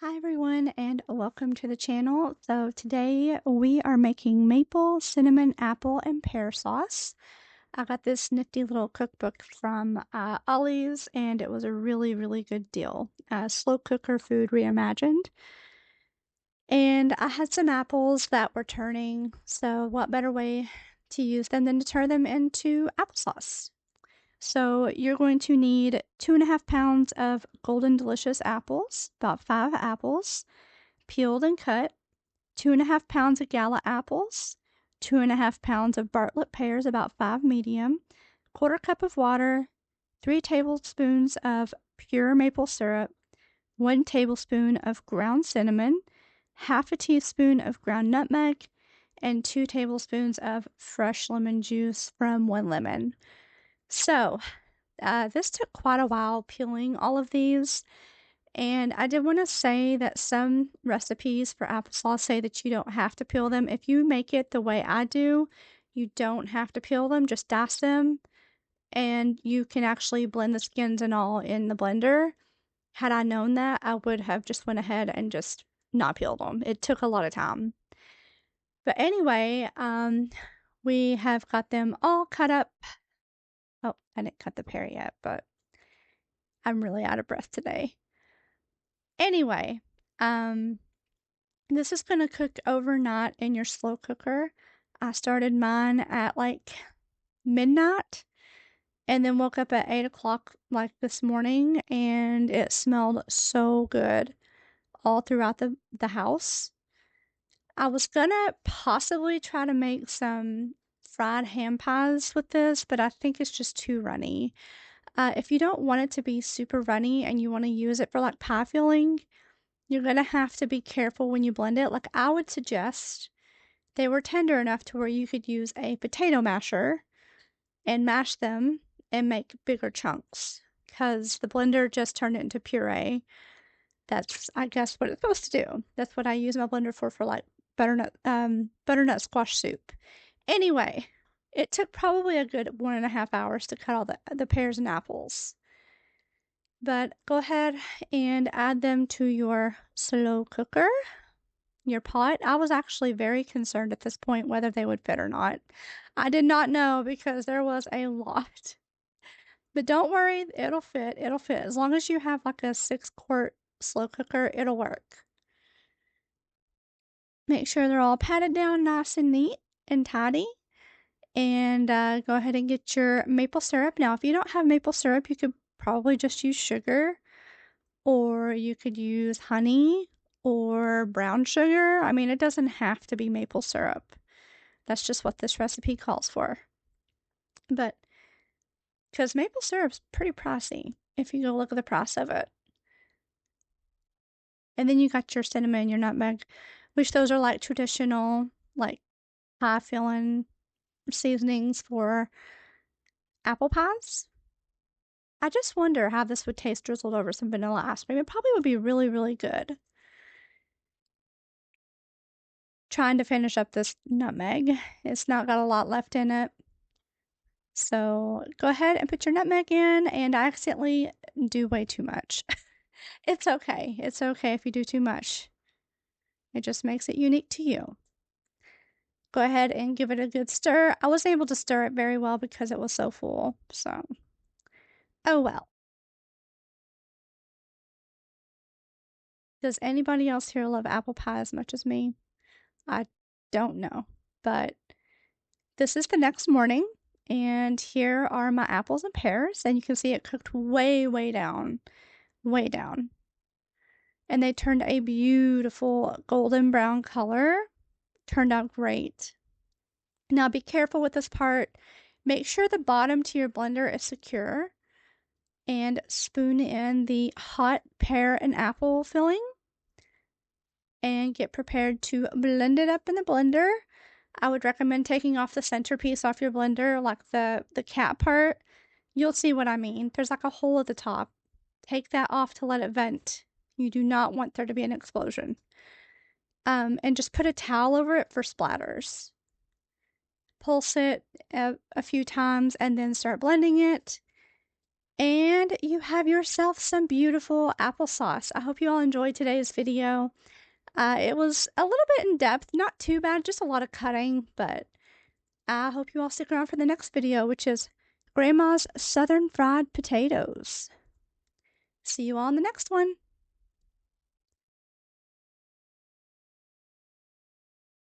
Hi everyone and welcome to the channel. So today we are making maple, cinnamon, apple, and pear sauce. I got this nifty little cookbook from Ollie's and it was a really good deal. Slow cooker food reimagined. And I had some apples that were turning, so what better way to use them than to turn them into applesauce. So you're going to need 2.5 pounds of golden delicious apples, about 5 apples, peeled and cut, 2.5 pounds of Gala apples, 2.5 pounds of Bartlett pears, about 5 medium, quarter cup of water, 3 tablespoons of pure maple syrup, 1 tablespoon of ground cinnamon, half a teaspoon of ground nutmeg, and 2 tablespoons of fresh lemon juice from 1 lemon. So, this took quite a while peeling all of these. And I did want to say that some recipes for applesauce say that you don't have to peel them. If you make it the way I do, you don't have to peel them, just dice them, and you can actually blend the skins and all in the blender. Had I known that, I would have just went ahead and just not peeled them. It took a lot of time. But anyway, we have got them all cut up. Oh, I didn't cut the pear yet, but I'm really out of breath today. Anyway, this is going to cook overnight in your slow cooker. I started mine at like midnight and then woke up at 8 o'clock like this morning and it smelled so good all throughout the house. I was gonna possibly try to make some fried ham pies with this, but I think it's just too runny. If you don't want it to be super runny and you want to use it for like pie filling, you're gonna have to be careful when you blend it. Like I would suggest they were tender enough to where you could use a potato masher and mash them and make bigger chunks because the blender just turned it into puree. That's, I guess, what it's supposed to do. That's what I use my blender for like butternut squash soup. Anyway, it took probably a good 1.5 hours to cut all the pears and apples. But go ahead and add them to your slow cooker, your pot. I was actually very concerned at this point whether they would fit or not. I did not know because there was a lot. But don't worry, it'll fit. It'll fit. As long as you have like a 6-quart slow cooker, it'll work. Make sure they're all patted down nice and neat and tidy. And go ahead and get your maple syrup. Now, if you don't have maple syrup, you could probably just use sugar, or you could use honey or brown sugar. I mean, it doesn't have to be maple syrup. That's just what this recipe calls for. But because maple syrup's pretty pricey if you go look at the price of it. And then you got your cinnamon, your nutmeg, which those are like traditional, like pie filling seasonings for apple pies. I just wonder how this would taste drizzled over some vanilla ice cream. It probably would be really good. Trying to finish up this nutmeg. It's not got a lot left in it. So go ahead and put your nutmeg in, and I accidentally do way too much. It's okay. It's okay if you do too much. It just makes it unique to you. Go ahead and give it a good stir. I was able to stir it very well because it was so full. So, oh well. Does anybody else here love apple pie as much as me? I don't know. But this is the next morning, and here are my apples and pears, and you can see it cooked way down. Way down. And they turned a beautiful golden brown color. Turned out great. Now be careful with this part. Make sure the bottom to your blender is secure and spoon in the hot pear and apple filling and get prepared to blend it up in the blender. I would recommend taking off the centerpiece off your blender, like the cap part. You'll see what I mean. There's like a hole at the top. Take that off to let it vent. You do not want there to be an explosion. And just put a towel over it for splatters. Pulse it a few times and then start blending it. And you have yourself some beautiful applesauce. I hope you all enjoyed today's video. It was a little bit in depth, not too bad, just a lot of cutting, but I hope you all stick around for the next video, which is Grandma's Southern Fried Potatoes. See you all in the next one.